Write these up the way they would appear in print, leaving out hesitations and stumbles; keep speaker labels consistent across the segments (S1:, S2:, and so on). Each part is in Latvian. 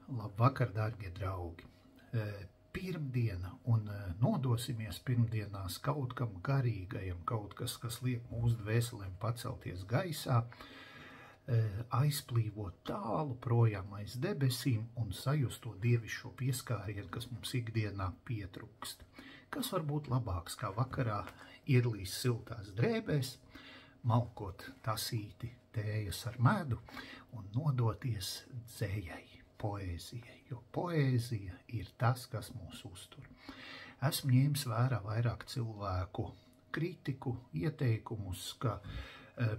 S1: Labvakar, dārgie draugi! Pirmdiena un nodosimies pirmdienās kaut kam garīgajam, kaut kas, kas liek mūsu dvēselēm pacelties gaisā, aizplīvot tālu projām aiz debesīm un sajust to dievišķo pieskārienu, kas mums ikdienā pietrūkst. Kas var būt labāks, kā vakarā iedlīst siltās drēbēs, malkot tasīti tējas ar medu un nodoties dzējai, poēzijai, jo poēzija ir tas, kas mūs uztur. Esmu ņēmis vērā vairāk cilvēku kritiku, ieteikumus, ka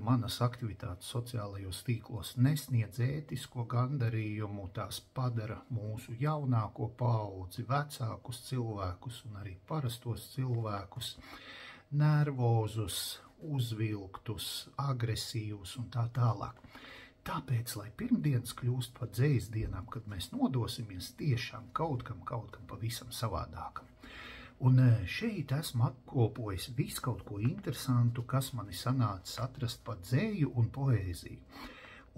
S1: manas aktivitātes sociālajos tīklos nesniedz ētisko gandarījumu, tās padara mūsu jaunāko paudzi, vecākus cilvēkus un arī parastos cilvēkus, nervozus, uzvilktus, agresīvus un tā tālāk. Tāpēc, lai pirmdienas kļūst par dzējas dienām, kad mēs nodosimies tiešām kaut kam pavisam savādākam. Un šeit esmu apkopojis visu kaut ko interesantu, kas mani sanācis atrast par dzēju un poēziju.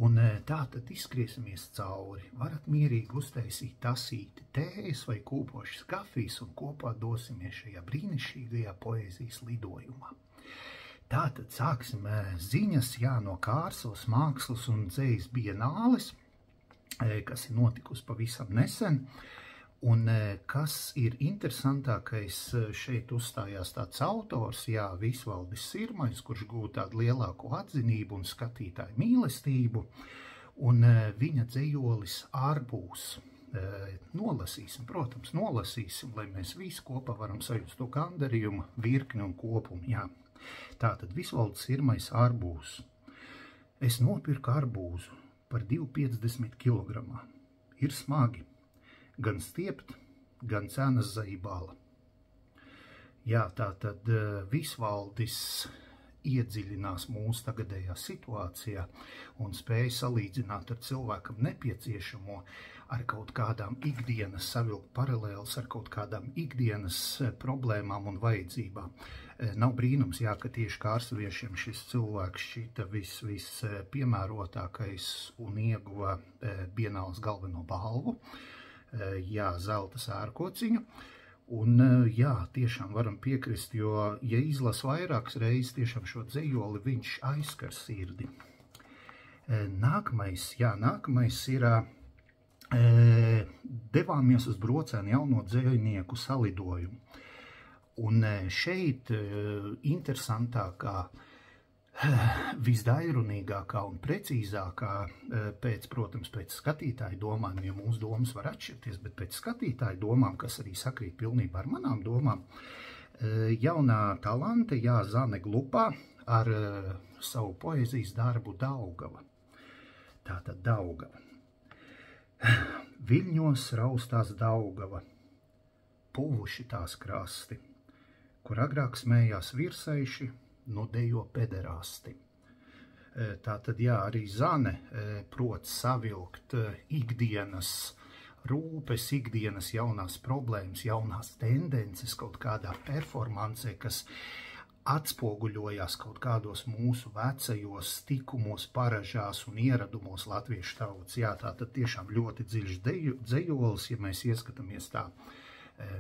S1: Un tā tad izskriesimies cauri. Varat mierīgi uztaisīt tasīti tējas vai kūpošas kafijas un kopā dosimies šajā brīnišķīgajā poēzijas lidojumā. Tātad sāksim ziņas no Kārseles mākslas un dzējas bienāles, kas ir notikusi pavisam nesen. Un kas ir interesantākais, šeit uzstājās tāds autors, Visvaldis Sirmais, kurš gūta tādu lielāko atzinību un skatītāju mīlestību, un viņa dzējolis Ārbūs. Nolasīsim, protams, lai mēs visi kopā varam sajust to gandarījumu, virkni un kopumu, Tātad Visvaldis Sirmais Ārbūs. Es nopirku arbūzu par 2,50 kilogramā. Ir smagi. Gan stiept, gan cenas zaibāla. Tātad Visvaldis iedziļinās mūsu tagadējā situācijā un spēja salīdzināt ar cilvēkam nepieciešamo ar kaut kādām ikdienas, savilkt paralēles ar kaut kādām ikdienas problēmām un vajadzībām. Nav brīnums, ka tieši kārseliešiem šis cilvēks šķita vispiemērotākais un ieguva bienāles galveno balvu, zelta sērkociņu. Un tiešām varam piekrist, jo, ja izlas vairākas reizes tiešām šo dzejoli, viņš aizskar sirdi. Nākamais ir devāmies uz brocēnu jauno dzejnieku salidojumu. Un šeit interesantākā, visdairunīgākā un precīzākā, protams, pēc skatītāju domām, jo mūsu domas var atšķirties, bet pēc skatītāju domām, kas arī sakrīt pilnībā ar manām domām, jaunā talante, Zane Glupā, ar savu poēzijas darbu Daugava. Tātad Daugava. Viļņos raustās Daugava, puvuši tās krasti, kur agrāk smējās virsaiši, nu dejo pederasti. Tātad, arī Zane prot savilkt ikdienas rūpes, ikdienas jaunās problēmas, jaunās tendences kaut kādā performancē, kas atspoguļojās kaut kādos mūsu vecajos tikumos, paražās un ieradumos latviešu tautas. Tātad tiešām ļoti dziļš dzejolis, ja mēs ieskatāmies tā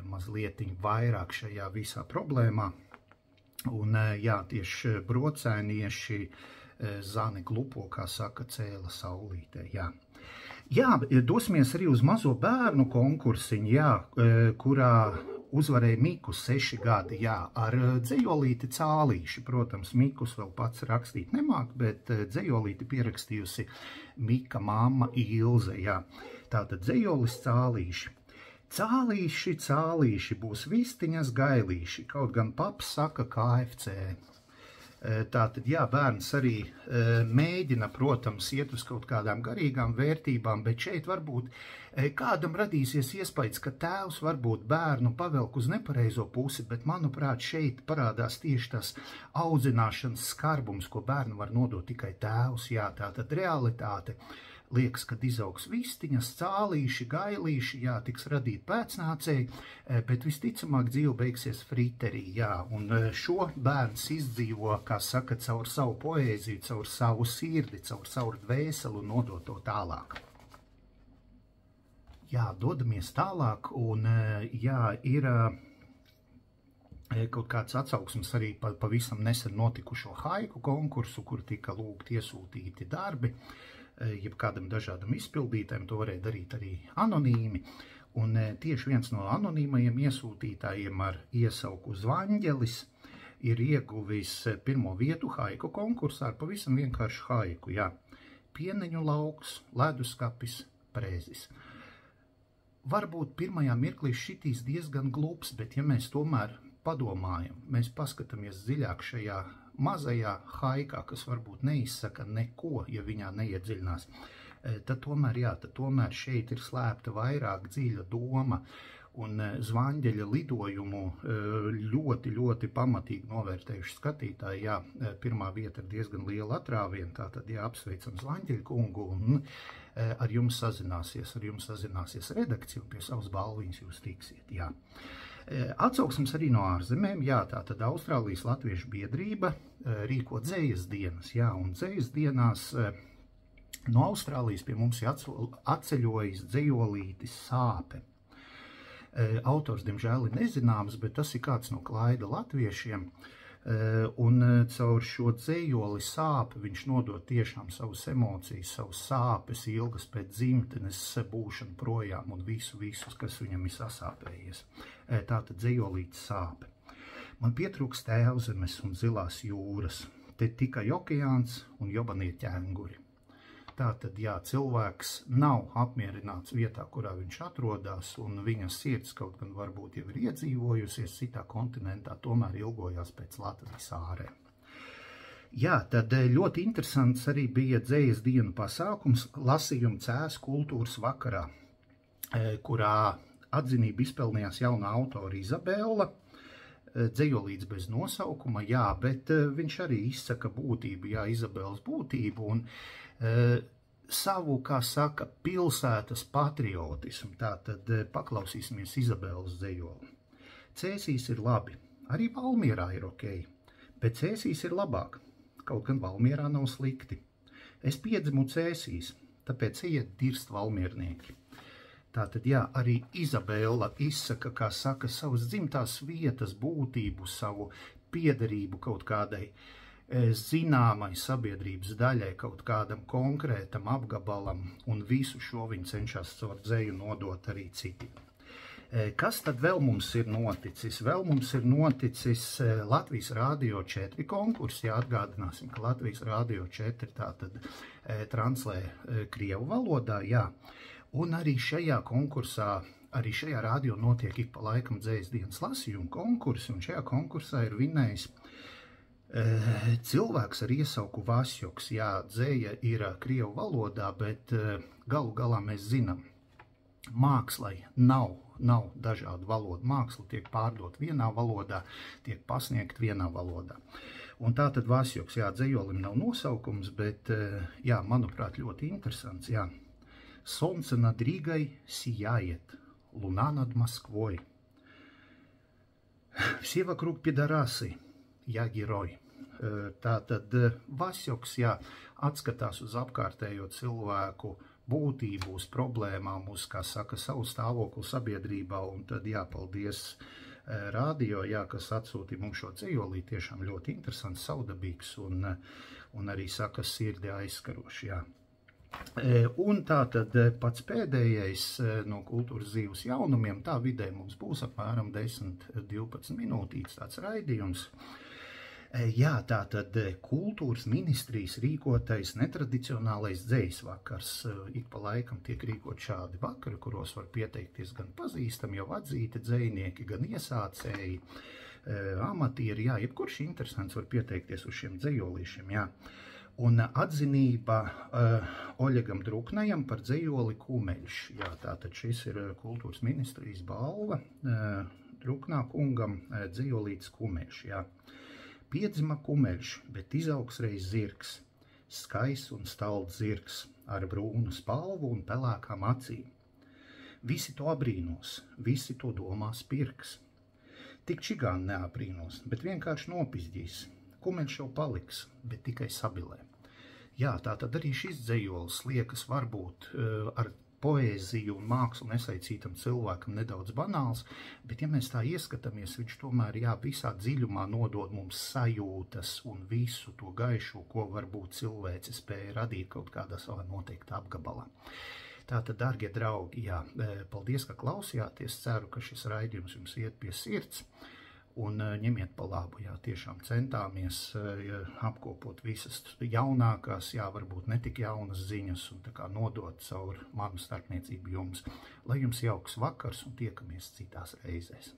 S1: mazlietiņ vairāk šajā visā problēmā. Un tieši brocēnieši Zane Glupo, kā saka, cēla saulītē, dosimies arī uz mazo bērnu konkursiņu, kurā uzvarēja Mikus 6 gadi, ar dzejolīti Cālīši. Protams, Mikus vēl pats rakstīt nemāk, bet dzejolīti pierakstījusi Mika mamma Ilze, Tātad dzejolis Cālīši. Cālīši, cālīši, būs vistiņas gailīši, kaut gan paps saka KFC. Tātad, bērns arī mēģina, protams, iet uz kaut kādām garīgām vērtībām, bet šeit varbūt kādam radīsies iespējas, ka tēvs varbūt bērnu pavelk uz nepareizo pusi, bet, manuprāt, šeit parādās tieši tas audzināšanas skarbums, ko bērnu var nodot tikai tēvs, tātad realitāte. Liekas, kad izaugs vistiņas, cālīši, gailīši, tiks radīt pēcnācēji, bet visticamāk dzīve beigsies friterī, un šo bērns izdzīvo, kā saka, caur savu poēziju, caur savu sirdi, caur savu dvēseli un nodot to tālāk. Jā, dodamies tālāk, un jā, ir kaut kāds atsauksmes arī par pavisam nesen notikušo haiku konkursu, kur tika lūgti iesūtīti darbi, jeb kādam dažādam izpildītājiem, to varēja darīt arī anonīmi. Un tieši viens no anonīmajiem iesūtītājiem ar iesauku Zvaņģelis ir ieguvis pirmo vietu haiku konkursā ar pavisam vienkāršu haiku, jā. Pieneņu lauks, leduskapis, prezis. Varbūt pirmajā mirklī šitīs diezgan glups, bet ja mēs tomēr padomājam, mēs paskatāmies dziļāk šajā mazajā haikā, kas varbūt neizsaka neko, ja viņā neiedziļinās, tad tomēr šeit ir slēpta vairāk dziļa doma, un Zvaņģeļa lidojumu ļoti, ļoti pamatīgi novērtējuši skatītāji. Jā, pirmā vieta ir diezgan liela atrāviena, tātad apsveicam Zvaņģeļa kungu, un ar jums sazināsies redakcija, un pie savas balviņas jūs tiksiet, jā. Atsauksmes arī no ārzemēm, jā, tātad Austrālijas Latviešu biedrība rīko dzejas dienas, jā, un dzejas dienās no Austrālijas pie mums ir atceļojis dzejolītis Sāpe. Autors, diemžēl, ir nezināms, bet tas ir kāds no Klaida latviešiem, un caur šo dzejoli Sāpe viņš nodod tiešām savas emocijas, savas sāpes, ilgas pēc dzimtenes, būšanu projām un visu, kas viņam ir sasāpējies. Tātad dzejolītis Sāpe. Man pietrūkst tēvzemes un zilās jūras, te tikai okeāns un jobanie ķēnguri. Tātad, jā, cilvēks nav apmierināts vietā, kurā viņš atrodas, un viņa sirds kaut gan varbūt jau ir iedzīvojusies citā kontinentā, tomēr ilgojās pēc Latvijas ārēm. Jā, tad ļoti interesants arī bija dzejas dienu pasākums lasījuma cēs kultūras vakarā, kurā atzinību izpelnījās jauna autora Izabela, dzejolīts bez nosaukuma, jā, bet viņš arī izsaka būtību, jā, Izabelas būtību, un savu, kā saka, pilsētas patriotismu. Tātad paklausīsimies Izabelas dzejoli. Cēsīs ir labi, arī Valmierā ir ok, bet Cēsīs ir labāk, kaut gan Valmierā nav slikti. Es piedzimu Cēsīs, tāpēc ejiet dirst valmiernieki. Tātad, jā, arī Izabela izsaka, kā saka, savas dzimtās vietas būtību, savu piederību kaut kādai zināmai sabiedrības daļai, kaut kādam konkrētam apgabalam, un visu šo viņi cenšas caur dzeju nodot arī citiem. Kas tad vēl mums ir noticis? Vēl mums ir noticis Latvijas Rādio 4 konkurss, jā, atgādināsim, ka Latvijas Rādio 4 tātad translē krievu valodā, jā, un arī šajā konkursā, arī šajā rādio notiek ik pa laikam dzejas dienas lasījuma konkursi, un šajā konkursā ir vinējis cilvēks ar iesauku Vasjoks. Jā, dzeja ir krievu valodā, bet galu galā mēs zinām, mākslai nav dažādu valodu. Māksla tiek pārdot vienā valodā, tiek pasniegt vienā valodā. Un tātad Vasjoks, jā, dzejolim nav nosaukums, bet, jā, manuprāt, ļoti interesants, jā. Солнце над Ригой сияет, луна над Москвой. Все вокруг пидорасы, jā, герой. Tātad Vasjoks, jā, atskatās uz apkārtējo cilvēku būtību, uz problēmām, uz, kā saka, savu stāvokli sabiedrībā, un tad, jā, paldies rādio, jā, kas atsūtīja mums šo dzejolī, tiešām ļoti interesants, saudabīgs un arī, saka, sirdi aizskaroši, jā. Un tātad pats pēdējais no kultūras dzīves jaunumiem, tā vidē mums būs apmēram 10-12 minūtītes tāds raidījums. Jā, tātad kultūras ministrijas rīkotais netradicionālais dzejas vakars. Ik pa laikam tiek rīkot šādi vakari, kuros var pieteikties gan pazīstami, jau atzīti dzejnieki, gan iesācēji, amatieri, jā, jebkurš interesants var pieteikties uz šiem dzejolīšiem, jā. Un atzinība Oļegam Druknajam par dzejoli Kumeļš. Jā, tātad šis ir kultūras ministrijas balva Druknā kungam dzejolīts Kumeļš, jā. Piedzima Kumeļš, bet izaugs reiz zirgs, skaists un stalds zirgs, ar brūnu spalvu un pelēkām acīm. Visi to abrīnos, visi to domās pirks. Tik čigāni neabrīnos, bet vienkārši nopizģīs. Kumeļš jau paliks, bet tikai sabilē. Jā, tātad arī šis dzejolis liekas varbūt ar poēziju un mākslu nesaicītam cilvēkam nedaudz banāls, bet ja mēs tā ieskatāmies, viņš tomēr visā dziļumā nodod mums sajūtas un visu to gaišo, ko varbūt cilvēci spēja radīt kaut kādā savā noteiktā apgabalā. Tātad, dārgie draugi, paldies, ka klausījāties, ceru, ka šis raidījums jums iet pie sirds. Un ņemiet pa labu, tiešām centāmies apkopot visas jaunākās, varbūt netik jaunas ziņas un tā kā nodot caur manu starpniecību jums. Lai jums jauks vakars un tiekamies citās reizēs.